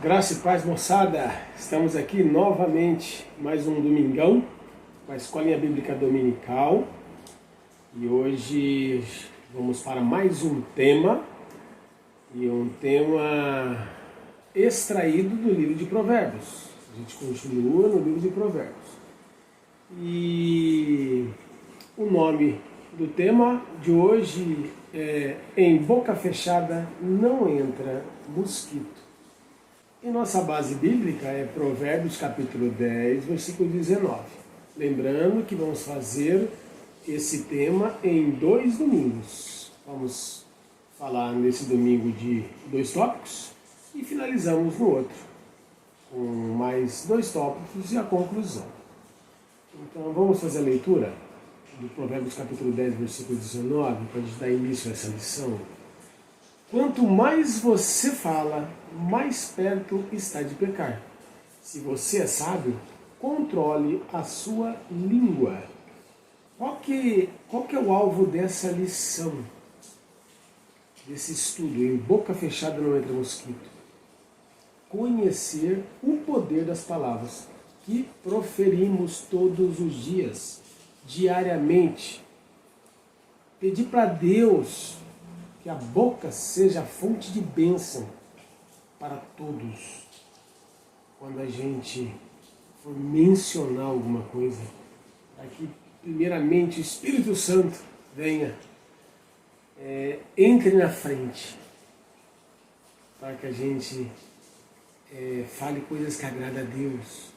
Graça e paz, moçada! Estamos aqui novamente, mais um domingão, com a Escolinha Bíblica Dominical. E hoje vamos para mais um tema, e um tema extraído do livro de Provérbios. A gente continua no livro de Provérbios. E o nome do tema de hoje é Em Boca Fechada Não Entra Mosquito. E nossa base bíblica é Provérbios capítulo 10, versículo 19. Lembrando que vamos fazer esse tema em 2 domingos. Vamos falar nesse domingo de 2 tópicos e finalizamos no outro, com mais 2 tópicos e a conclusão. Então vamos fazer a leitura do Provérbios capítulo 10, versículo 19, para a gente dar início a essa lição. Quanto mais você fala, mais perto está de pecar. Se você é sábio, controle a sua língua. Qual que é o alvo dessa lição, desse estudo? Em boca fechada não entra mosquito. Conhecer o poder das palavras que proferimos todos os dias, diariamente. Pedir para Deus que a boca seja fonte de bênção para todos. Quando a gente for mencionar alguma coisa, para que primeiramente o Espírito Santo venha, entre na frente, para que a gente fale coisas que agradam a Deus.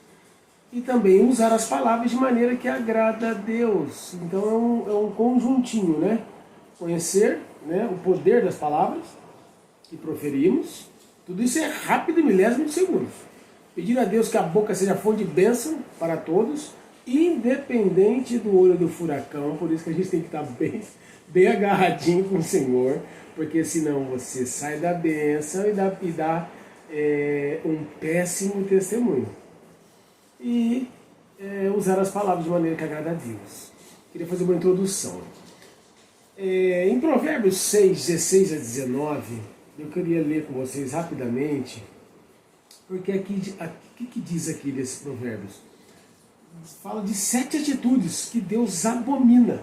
E também usar as palavras de maneira que agrada a Deus. Então é um conjuntinho, né? Conhecer, né, o poder das palavras que proferimos. Tudo isso é rápido, milésimo de segundo. Pedir a Deus que a boca seja fonte de bênção para todos, independente do olho do furacão. Por isso que a gente tem que estar bem agarradinho com o Senhor, porque senão você sai da bênção e dá um péssimo testemunho. E usar as palavras de maneira que agrada a Deus. Queria fazer uma introdução. Em Provérbios 6, 16 a 19, eu queria ler com vocês rapidamente, porque o que diz aqui desses provérbios? Fala de 7 atitudes que Deus abomina.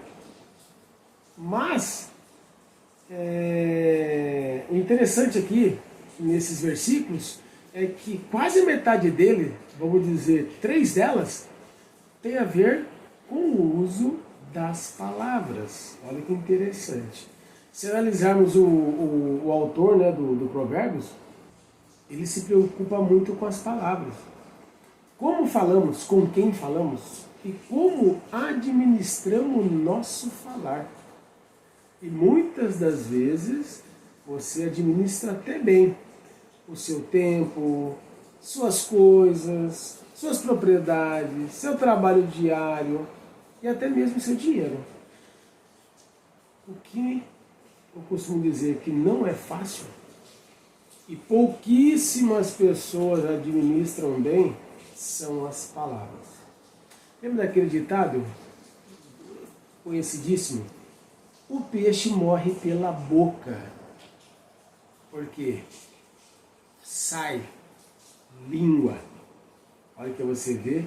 Mas, o interessante aqui, nesses versículos, é que quase metade dele, vamos dizer, 3 delas, tem a ver com o uso das palavras. Olha que interessante. Se analisarmos o autor, né, do Provérbios, ele se preocupa muito com as palavras. Como falamos, com quem falamos e como administramos o nosso falar. E muitas das vezes você administra até bem o seu tempo, suas coisas, suas propriedades, seu trabalho diário e até mesmo seu dinheiro. O que eu costumo dizer que não é fácil e pouquíssimas pessoas administram bem são as palavras. Lembra daquele ditado conhecidíssimo? O peixe morre pela boca. Por quê? Sai língua. Olha que você vê,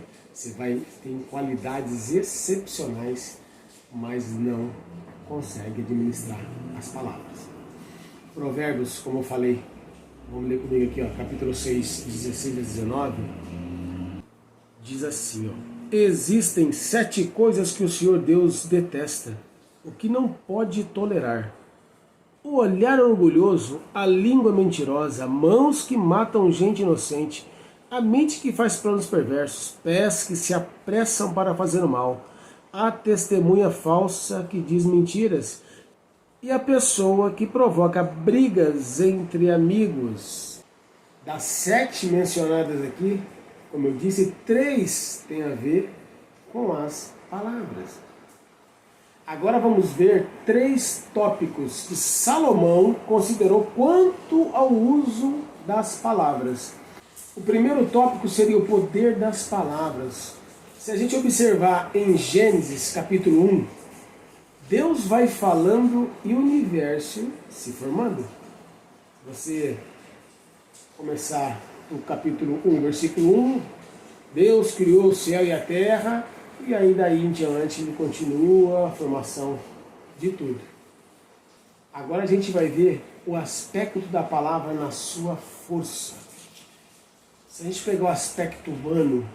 tem qualidades excepcionais, mas não consegue administrar as palavras. Provérbios, como eu falei, vamos ler comigo aqui, capítulo 6, 16 a 19, diz assim, existem 7 coisas que o Senhor Deus detesta, o que não pode tolerar: o olhar orgulhoso, a língua mentirosa, mãos que matam gente inocente, a mente que faz planos perversos, pés que se apressam para fazer o mal, a testemunha falsa que diz mentiras e a pessoa que provoca brigas entre amigos. Das 7 mencionadas aqui, como eu disse, 3 têm a ver com as palavras. Agora vamos ver 3 tópicos que Salomão considerou quanto ao uso das palavras. O primeiro tópico seria o poder das palavras. Se a gente observar em Gênesis capítulo 1, Deus vai falando e o universo se formando. Você começar do capítulo 1, versículo 1, Deus criou o céu e a terra, e aí daí em diante ele continua a formação de tudo. Agora a gente vai ver o aspecto da palavra na sua força. Se a gente pegar o aspecto humano,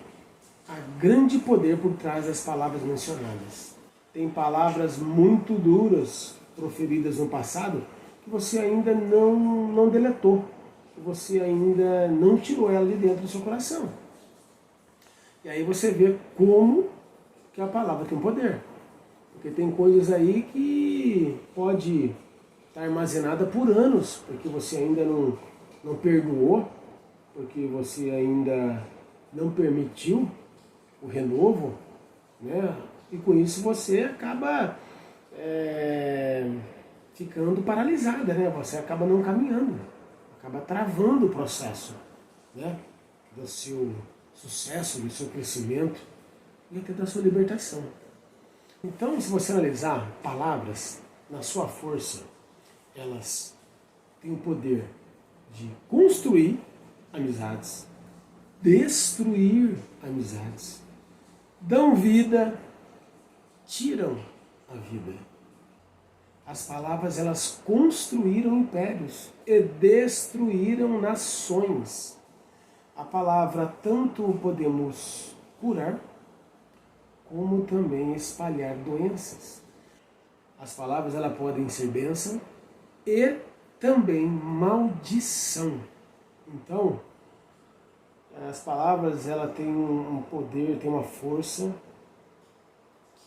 há grande poder por trás das palavras mencionadas. Tem palavras muito duras proferidas no passado que você ainda não deletou, que você ainda não tirou ela de dentro do seu coração. E aí você vê como que a palavra tem poder. Porque tem coisas aí que pode estar armazenada por anos, porque você ainda não perdoou, porque você ainda não permitiu o renovo, né? E com isso você acaba ficando paralisada, né? Você acaba não caminhando, acaba travando o processo, né? Do seu sucesso, do seu crescimento e até da sua libertação. Então, se você analisar palavras na sua força, elas têm o poder de construir amizades, destruir amizades, dão vida, tiram a vida. As palavras, elas construíram impérios e destruíram nações. A palavra tanto podemos curar, como também espalhar doenças. As palavras, elas podem ser bênção e também maldição. Então, as palavras, elas têm um poder, têm uma força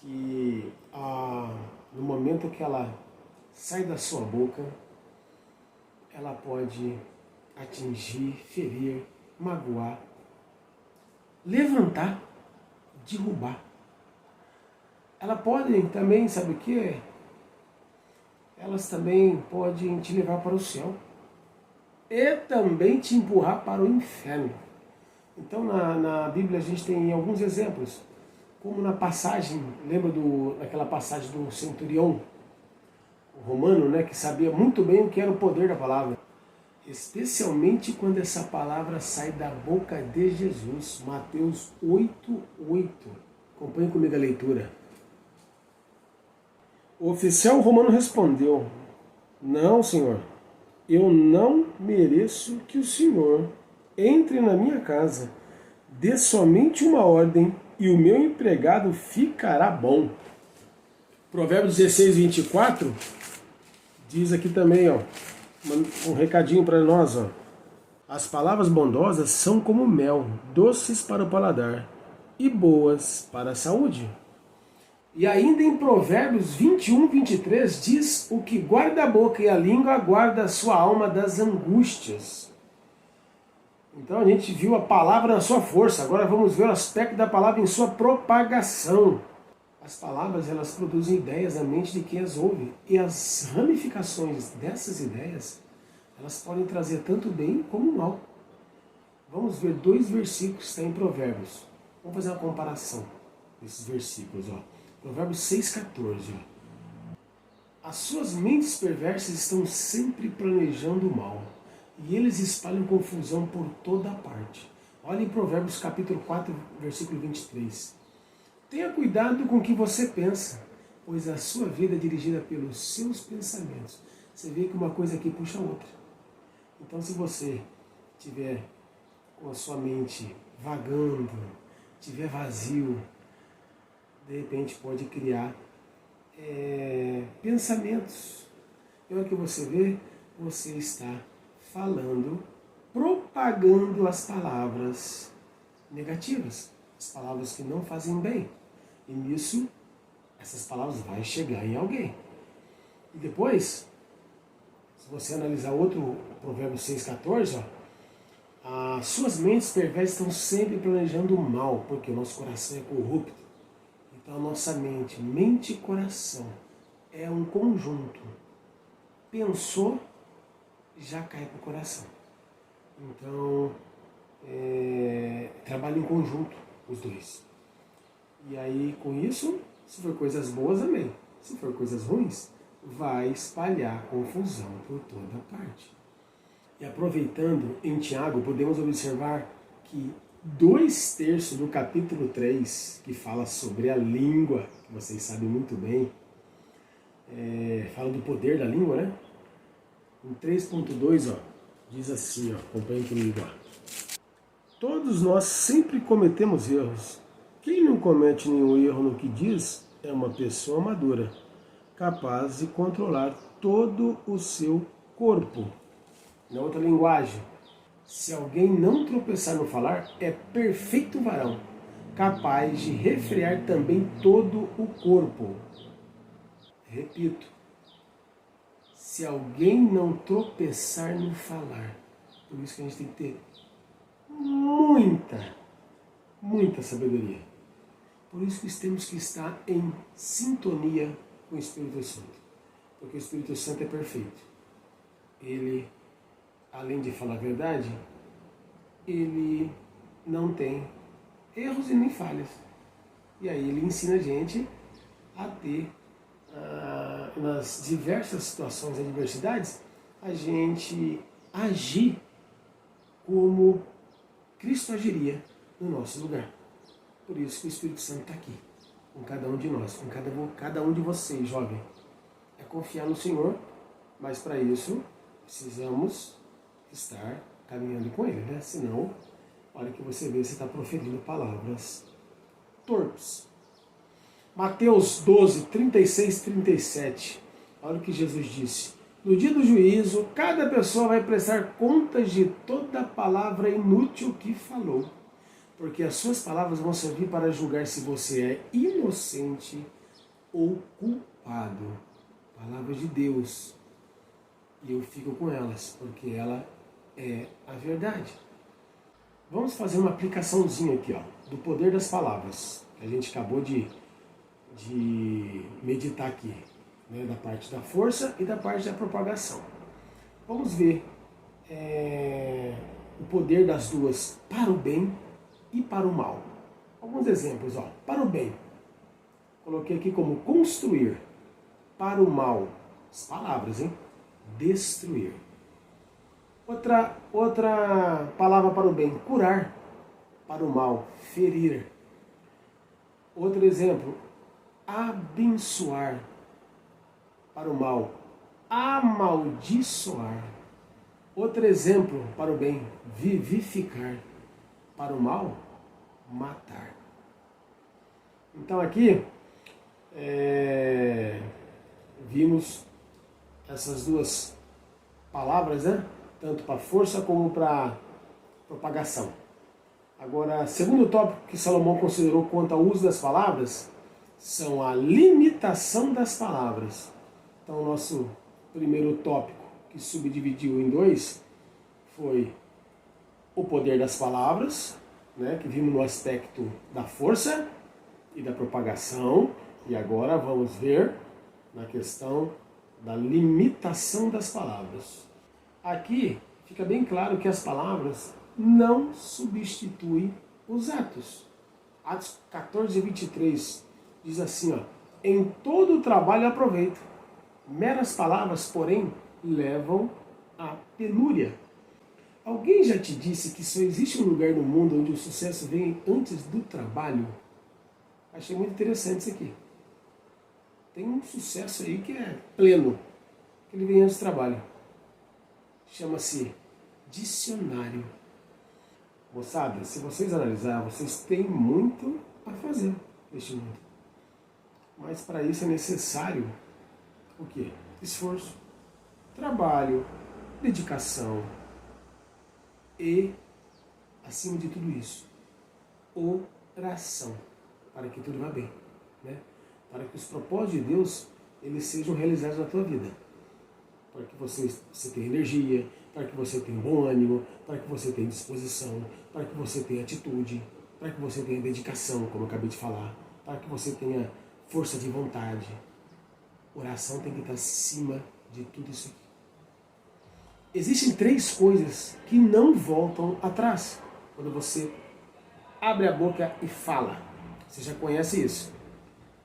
que no momento que ela sai da sua boca, ela pode atingir, ferir, magoar, levantar, derrubar. Ela pode também, sabe o que? Elas também podem te levar para o céu e também te empurrar para o inferno. Então na Bíblia a gente tem alguns exemplos, como na passagem, lembra daquela passagem do centurião, o romano, né, que sabia muito bem o que era o poder da palavra. Especialmente quando essa palavra sai da boca de Jesus. Mateus 8:8. Acompanhe comigo a leitura. O oficial romano respondeu: não, senhor, eu não mereço que o senhor entre na minha casa. Dê somente uma ordem e o meu empregado ficará bom. Provérbios 16:24 diz aqui também, ó, um recadinho para nós, ó. As palavras bondosas são como mel, doces para o paladar e boas para a saúde. E ainda em Provérbios 21:23 diz: o que guarda a boca e a língua guarda a sua alma das angústias. Então a gente viu a palavra na sua força, agora vamos ver o aspecto da palavra em sua propagação. As palavras, elas produzem ideias na mente de quem as ouve, e as ramificações dessas ideias, elas podem trazer tanto bem como mal. Vamos ver 2 versículos que estão em Provérbios. Vamos fazer uma comparação desses versículos, ó. Provérbios 6:14. As suas mentes perversas estão sempre planejando o mal, e eles espalham confusão por toda a parte. Olha em Provérbios capítulo 4, versículo 23. Tenha cuidado com o que você pensa, pois a sua vida é dirigida pelos seus pensamentos. Você vê que uma coisa aqui puxa a outra. Então, se você tiver com a sua mente vagando, tiver vazio, de repente pode criar pensamentos. E olha que você vê, você está falando, propagando as palavras negativas, as palavras que não fazem bem. E nisso, essas palavras vão chegar em alguém. E depois, se você analisar outro Provérbio 6,14, as suas mentes perversas estão sempre planejando o mal, porque o nosso coração é corrupto. Então a nossa mente e coração é um conjunto. Pensou, já cai para o coração. Então, trabalha em conjunto os dois. E aí, com isso, se for coisas boas, amém. Se for coisas ruins, vai espalhar confusão por toda parte. E aproveitando, em Tiago, podemos observar que 2/3 do capítulo 3, que fala sobre a língua, que vocês sabem muito bem, fala do poder da língua, né? Em 3.2, ó, diz assim, ó, acompanhem comigo, ó. Todos nós sempre cometemos erros. Quem não comete nenhum erro no que diz é uma pessoa madura, capaz de controlar todo o seu corpo. Na outra linguagem, se alguém não tropeçar no falar, é perfeito varão, capaz de refrear também todo o corpo. Repito, se alguém não tropeçar no falar, por isso que a gente tem que ter muita sabedoria. Por isso que temos que estar em sintonia com o Espírito Santo, porque o Espírito Santo é perfeito. Ele, além de falar a verdade, ele não tem erros e nem falhas. E aí ele ensina a gente a ter, nas diversas situações e adversidades, a gente agir como Cristo agiria no nosso lugar. Por isso que o Espírito Santo está aqui, com cada um de nós, com cada um de vocês, jovem. É confiar no Senhor, mas para isso precisamos estar caminhando com Ele, né? Senão, olha que você vê, você está proferindo palavras torpes. Mateus 12, 36, 37. Olha o que Jesus disse. No dia do juízo, cada pessoa vai prestar contas de toda palavra inútil que falou, porque as suas palavras vão servir para julgar se você é inocente ou culpado. Palavra de Deus. E eu fico com elas, porque ela é a verdade. Vamos fazer uma aplicaçãozinha aqui, ó, do poder das palavras, que a gente acabou de meditar aqui, né, da parte da força e da parte da propagação. Vamos ver o poder das duas para o bem e para o mal. Alguns exemplos, ó. Para o bem, coloquei aqui como construir. Para o mal, as palavras, hein? Destruir. Outra palavra para o bem, curar. Para o mal, ferir. Outro exemplo, abençoar. Para o mal, amaldiçoar. Outro exemplo para o bem, vivificar. Para o mal, matar. Então aqui vimos essas duas palavras, né? Tanto para força como para propagação. Agora, segundo tópico que Salomão considerou quanto ao uso das palavras, são a limitação das palavras. Então, o nosso primeiro tópico, que subdividiu em dois, foi o poder das palavras, né, que vimos no aspecto da força e da propagação. E agora vamos ver na questão da limitação das palavras. Aqui fica bem claro que as palavras não substituem os atos. Atos 14, 23 diz assim, ó, em todo o trabalho aproveito. Meras palavras, porém, levam à penúria. Alguém já te disse que só existe um lugar no mundo onde o sucesso vem antes do trabalho? Achei muito interessante isso aqui. Tem um sucesso aí que é pleno, que ele vem antes do trabalho. Chama-se dicionário. Moçada, se vocês analisarem, vocês têm muito a fazer neste mundo. Mas para isso é necessário o quê? Esforço, trabalho, dedicação e, acima de tudo isso, oração, para que tudo vá bem, né? Para que os propósitos de Deus eles sejam realizados na tua vida. Para que você tenha energia, para que você tenha bom ânimo, para que você tenha disposição, para que você tenha atitude, para que você tenha dedicação, como eu acabei de falar, para que você tenha força de vontade. Oração tem que estar acima de tudo isso aqui. Existem 3 coisas que não voltam atrás quando você abre a boca e fala. Você já conhece isso.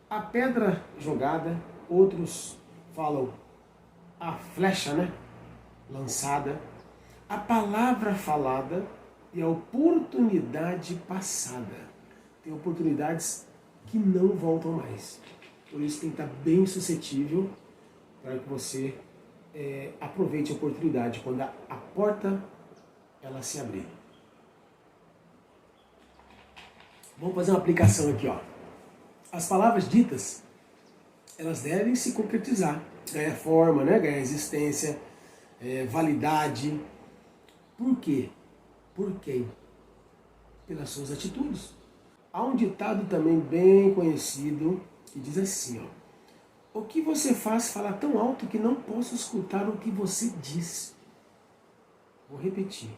A pedra jogada, outros falam a flecha, né? Lançada. a palavra falada e a oportunidade passada. Tem oportunidades que não voltam mais. Por isso tem que estar bem suscetível para que você aproveite a oportunidade quando a porta ela se abrir. Vamos fazer uma aplicação aqui, ó. As palavras ditas, elas devem se concretizar, ganhar forma, né? Ganhar existência, validade. Por quê? Por quem? Pelas suas atitudes. Há um ditado também bem conhecido que diz assim, ó: o que você faz fala tão alto que não posso escutar o que você diz. Vou repetir.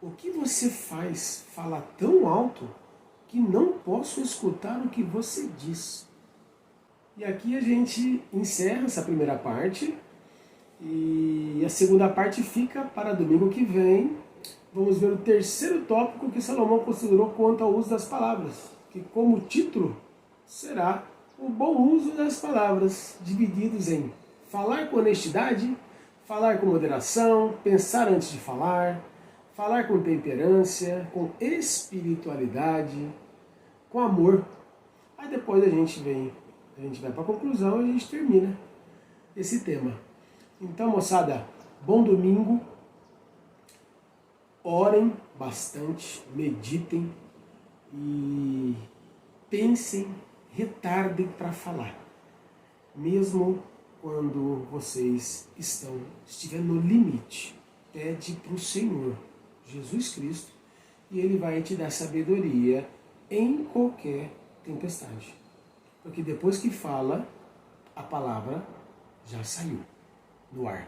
O que você faz fala tão alto que não posso escutar o que você diz. E aqui a gente encerra essa primeira parte e a segunda parte fica para domingo que vem. Vamos ver o terceiro tópico que Salomão considerou quanto ao uso das palavras, que como título será o bom uso das palavras, divididos em falar com honestidade, falar com moderação, pensar antes de falar com temperância, com espiritualidade, com amor. Aí depois a gente vai para a conclusão e a gente termina esse tema. Então, moçada, bom domingo. Orem bastante, meditem e pensem, retardem para falar. Mesmo quando vocês estiverem no limite, pede para o Senhor Jesus Cristo e Ele vai te dar sabedoria em qualquer tempestade. Porque depois que fala, a palavra já saiu no ar.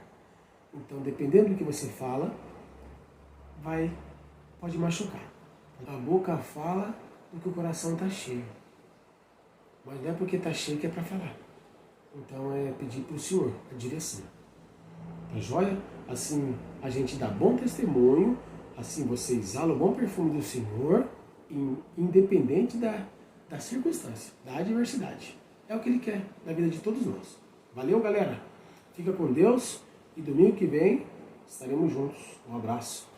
Então, dependendo do que você fala, pode machucar. A boca fala do que o coração está cheio. Mas não é porque está cheio que é para falar. Então é pedir para o Senhor a direção. Tá joia? Assim a gente dá bom testemunho, assim você exala o bom perfume do Senhor, independente da circunstância, da adversidade. É o que Ele quer na vida de todos nós. Valeu, galera? Fica com Deus e domingo que vem estaremos juntos. Um abraço.